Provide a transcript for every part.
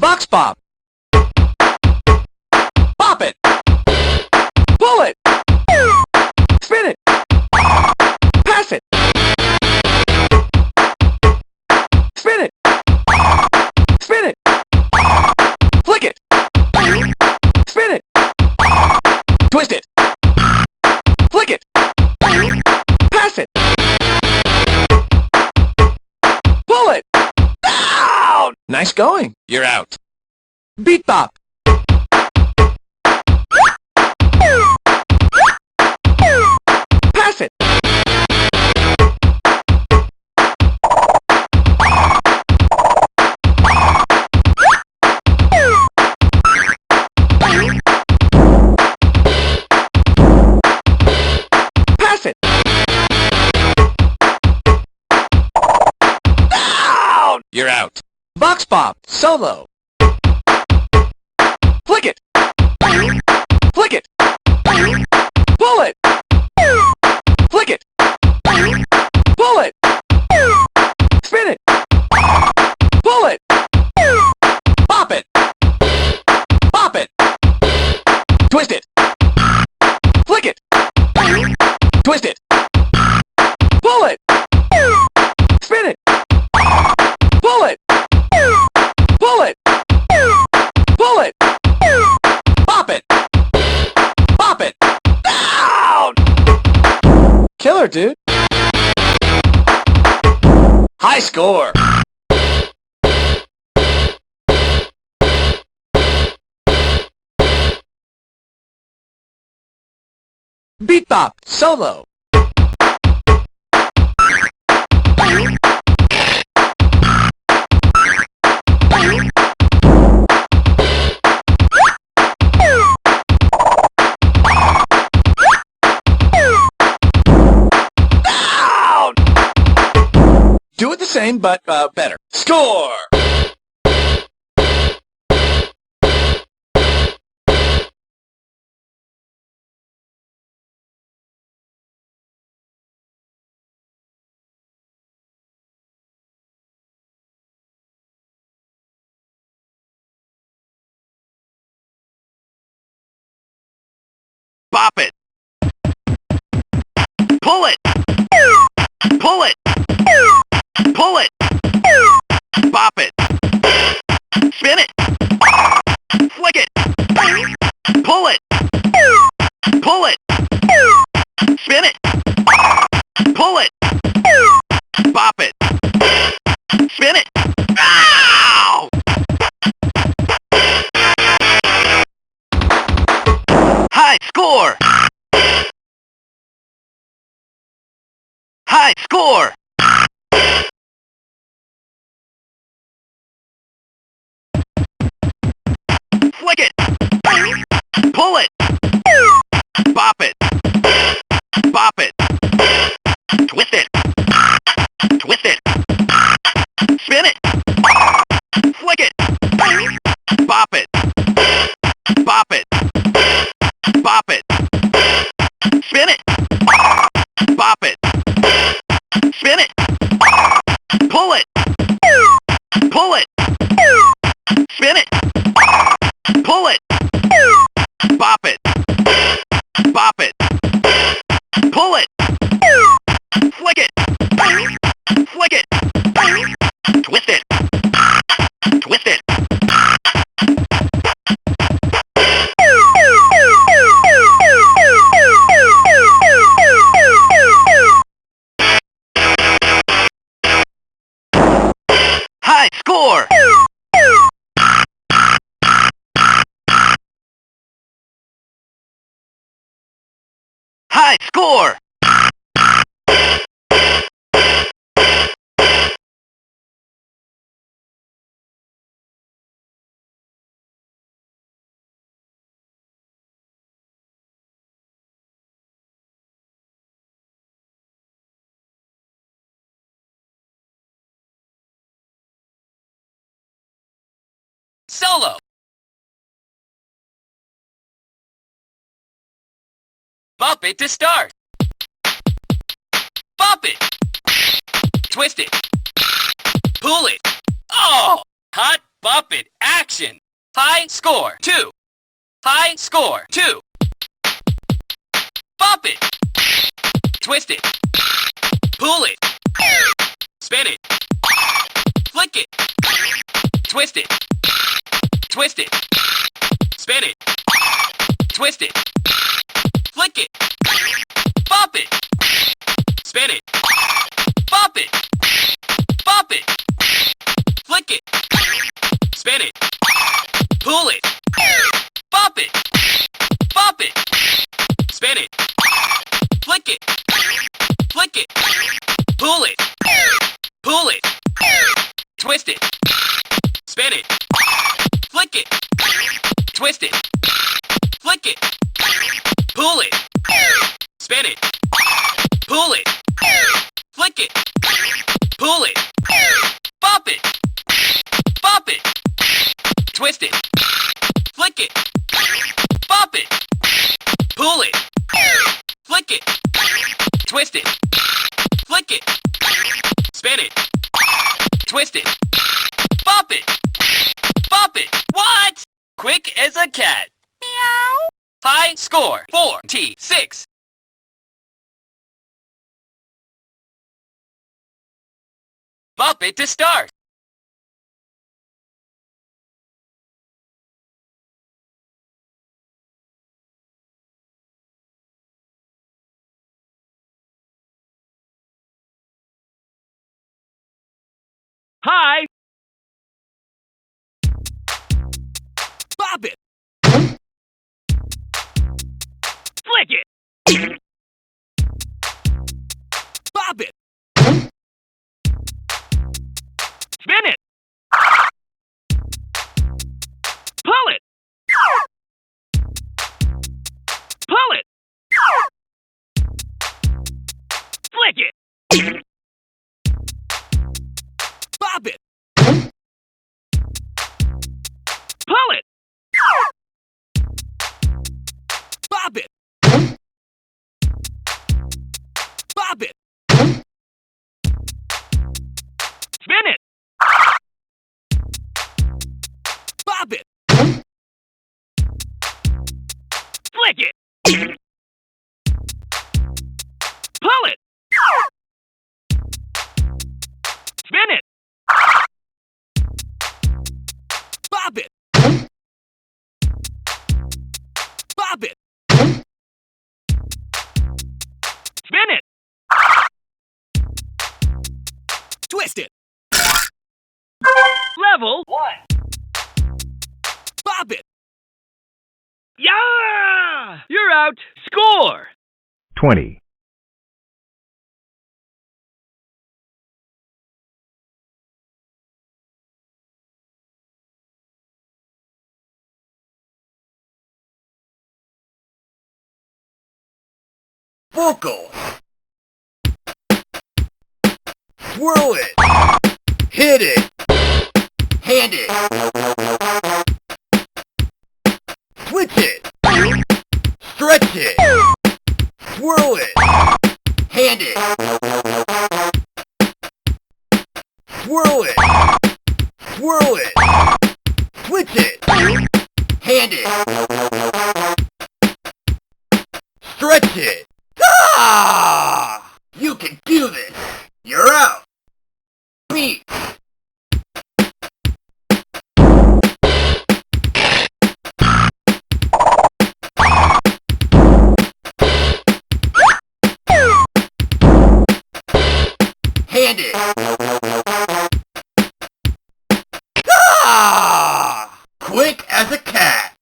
Box bop. Bop it. Pull it. Spin it. Pass it. Spin it. Spin it. Flick it. Spin it. Twist it. Flick it. Pass it. Pull it. Down! Nice going. You're out. Beat bop. Pass it. Pass it. Down! You're out. Box bop. Solo. Flick it. Flick it. Pull it. Flick it. Pull it. Spin it. Pull it. Bop it. Bop it. Twist it. Flick it. Twist it. Pull it. Spin it. Pull it. Pull it. Pull it. Bop it. Bop it. Down! Killer, dude. High score. Beat bop. Solo. Down! Do it the same, but better. Score! Bop it. Pull it. Pull it. Pull it. Bop it. Spin it. Flick it. Pull it. Pull it. Spin it. Pull it. Bop it. Spin it. Ow! High score! High score! Flick it! Pull it! Bop it! Bop it! Twist it! Twist it! Spin it! Flick it! Bop it! Bop it! Bop it! Spin it! Bop it! Spin it! Pull it! Pull it! Spin it! Pull it! Bop it! Bop it! Pull it! Flick it! Flick it! Twist it! Twist it! High score! High score! Solo. Bop it to start. Bop it. Twist it. Pull it. Oh! Hot bop it action. High score 2. High score 2. Bop it. Twist it. Pull it. Spin it. Flick it. Twist it. Twist it. Spin it. Twist it. Flick it. Bop it. Spin it. Bop it. Bop it. Flick it. Spin it. Pull it. Bop it. Bop it. Spin it. Flick it. Flick it. Pull it. Pull it. Twist it. Spin it. Flick it. Twist it. Flick it. Pull it. Spin it. Pull it. Flick it. Pull it. Bop it. Bop it. Twist it. Flick it. Bop it. Pull it. Flick it. Twist it. Flick it. Spin it. Twist it. Bop it. Bop it. What? Quick as a cat. Meow. High score 4T6. Bop it to start. Hi. Bop it. Flick it. Bop it. Spin it. Pull it. Pull it. Flick it. Bop it. Pull it. Bop it. Bop it. Spin it. Bop it. Flick it. Pull it. Spin it. Bop it. Bop it. Spin it. Twist it. Level 1. Bop it. Yeah! You're out. Score 20. Vocal. Swirl it. Hit it. Hand it. Switch it. Stretch it. Swirl it. Hand it. Swirl it. Swirl it. Switch it. Hand it. Stretch it. Ah! You can do this. You're out. Beat. Hand it. Ah! Quick as a cat.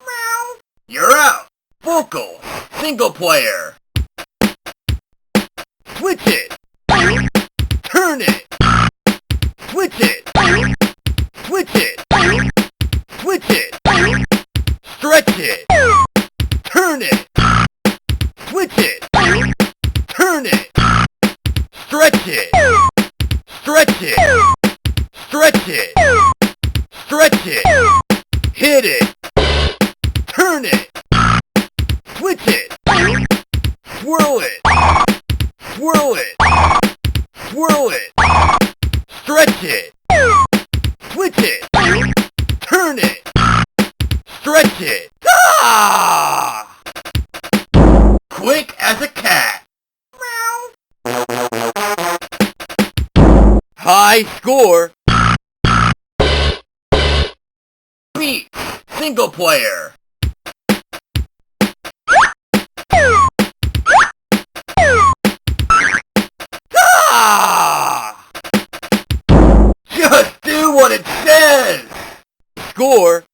Meow. You're out. Vocal. Single player. Switch it. Turn it. Switch it. Switch it. Switch it. Stretch it. Turn it. Switch it. Turn it. Stretch it. Stretch it. Stretch it. Stretch it. Hit it. Turn it. Switch it. Swirl it. Swirl it. Swirl it. Stretch it. Switch it. Turn it. Push it. Ah! Quick as a cat. Meow. High score. Beat. Single player. Ah! Just do what it says. Score.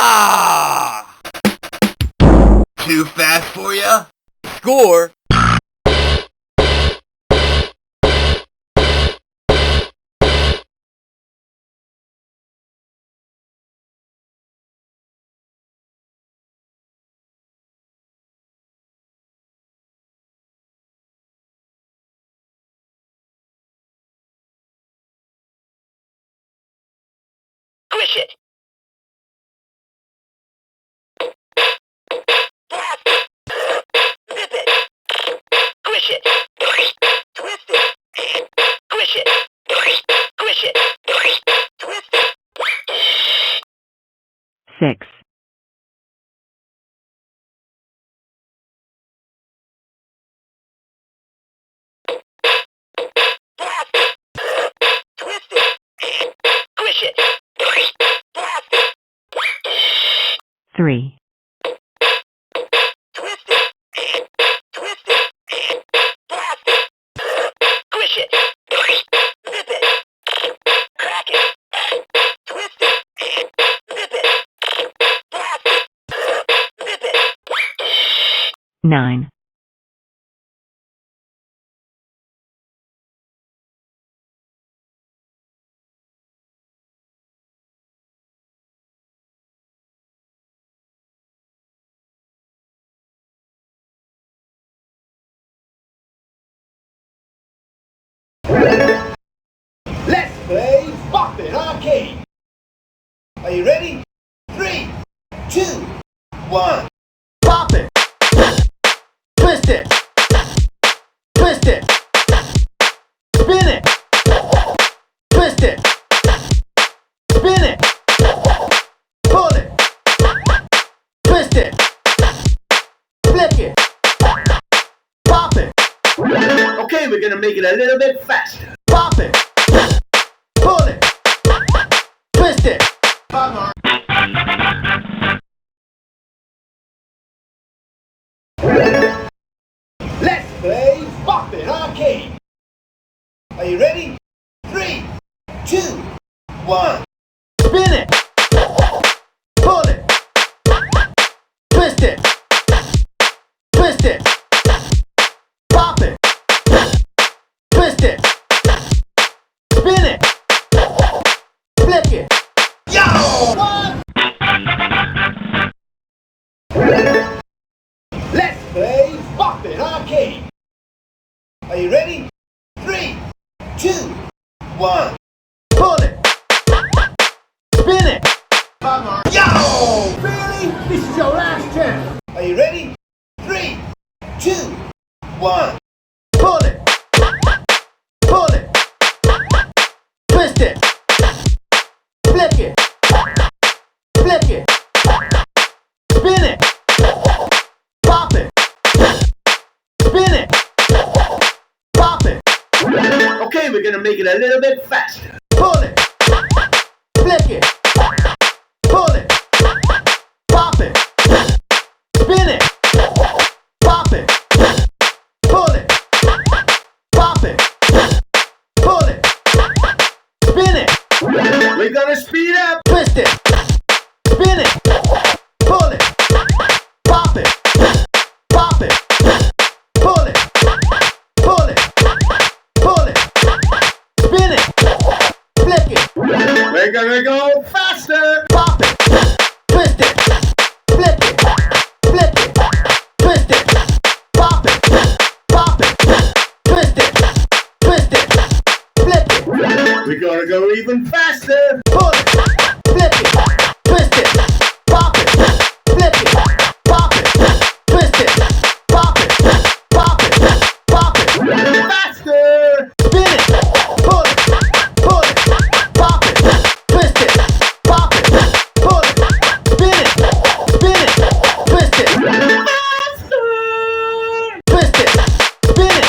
Ah! Too fast for ya? Score. Push it. Zip it. Push it. Twist it. Push it. Push it. Twist it. 6, twist it. Push it. 3, Twist it. Twist it. Push it. Zip it. Crack it. Twist it. Zip it. Zip it. 9, Let's play Bop It Arcade. Are you ready? 3, 2, 1. Bop it. Twist it. Twist it. Spin it. Twist it. Spin it. Pull it. Twist it. Flick it. Pop it. Okay, we're gonna make it a little bit faster. Pop it. Pull it. Twist it. Let's play Bop It Arcade. Are you ready? 3, 2, 1. Spin it. Pull it. Twist it. Twist it. Pop it. Twist it. Spin it. Flick it. Yo! What? Let's play Bop It Arcade. Are you ready? 3, 2, 1. Pull it. Spin it. Yo! Really? This is your last chance. Are you ready? 3, 2, 1. Pull it. Pull it. Twist it. Flick it. Flick it. Spin it. Pop it. Spin it. Pop it. Okay, we're gonna make it a little bit faster. Pull it. Flick it. Pull it. Pop it. Spin it. Pop it. Pull it. Pop it. Pull it. Spin it. We're gonna speed up. Twist it. Spin it. Pull it. Pop it. Pop it. Pull it. Pull it. Pull it. Spin it. We're gonna go faster. Pop it, twist it, flip it, flip it, twist it, pop it, twist it, flip it. We're gonna go even faster. Pull it, flip it, twist it, pop it, flip it, pop it, twist it, pop it, faster. Spin it, pull it, pop it, twist it, pop it, pull it, spin it, twist it, faster. Twist it, spin it,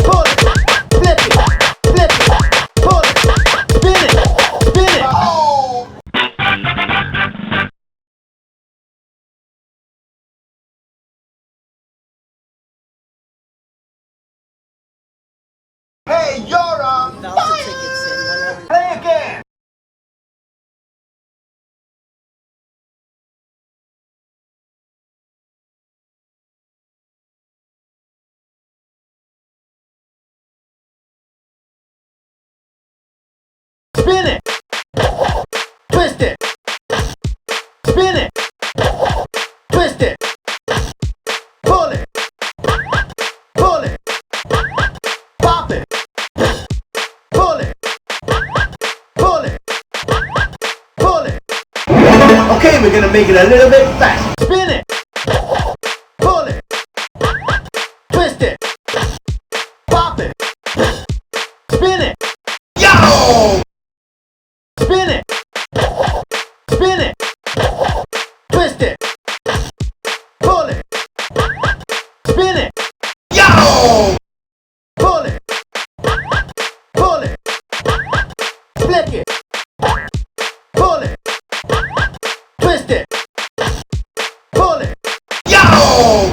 pull it, flip it, pull it, spin it. Oh! Hey, you're on fire! Play again! Spin it! Twist it! Spin it! Twist it! Pull it! Pull it! Pop it! Pull it! Pull it! Pull it! Okay, we're gonna make it a little bit faster. Spin it! Pull it! Twist it! Pop it! Spin it! Yo! Spin it! Spin it! Twist it! Pull it! Spin it! Yo! Pull it! Pull it! Flick it! Pull it! Twist it! Pull it! Yo!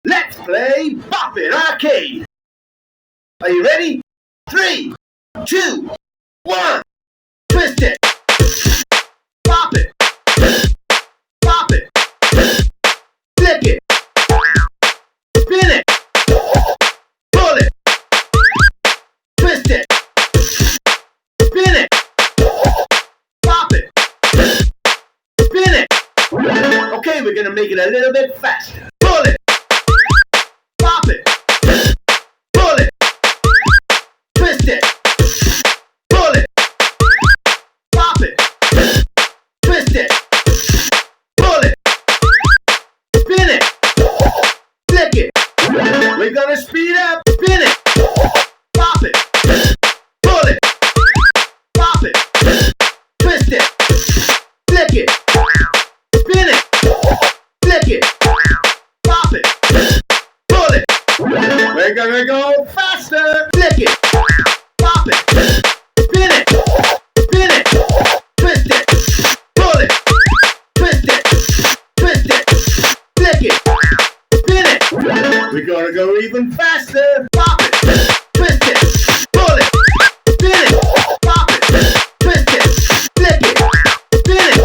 Let's play Bop It Arcade! Are you ready? 3, 2, 1! Twist it! Pop it! Pop it! Flip it! Spin it! Pull it! Twist it! Spin it! Pop it! Spin it! Okay, we're gonna make it a little bit faster. Pull it! Pop it! Pull it! Twist it! Pull it! Pop it! Twist it! Pull it! Spin it! Flick it! We're gonna speed up! Spin it! Pop it! Pull it! Pop it! Twist it! Flick it! Spin it! Flick it! Pop it! Pull it! We're gonna go faster! Flick it! Pop it! Spin it! Spin it! Twist it! Pull it! Twist it! Twist it! Flick it! Spin it! We're gonna go even faster! Pop it! Twist it! Pull it! Spin it! Pop it! Twist it! Flick it! Spin it!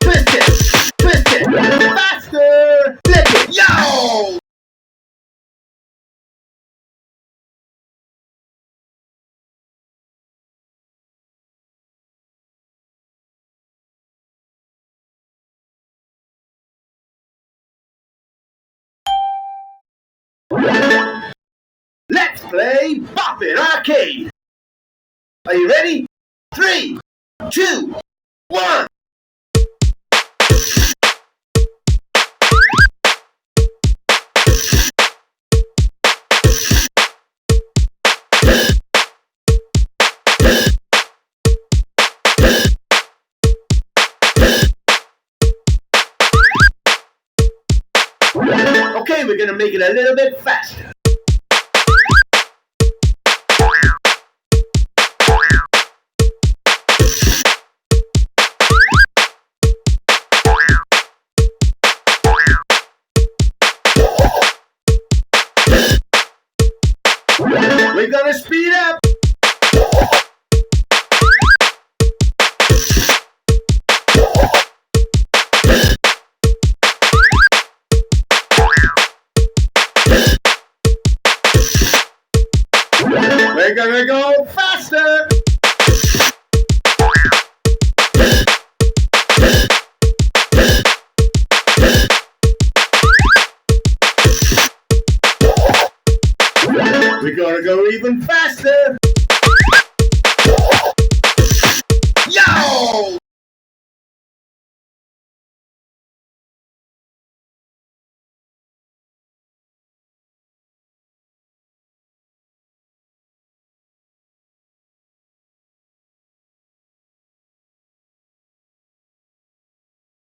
Twist it! Twist it! Faster! Flick it! Yo! Let's play Bop It Arcade! Are you ready? 3, 2, 1! Okay, we're gonna make it a little bit faster. We're gonna speed up. We're gonna go faster. We're gonna go even faster.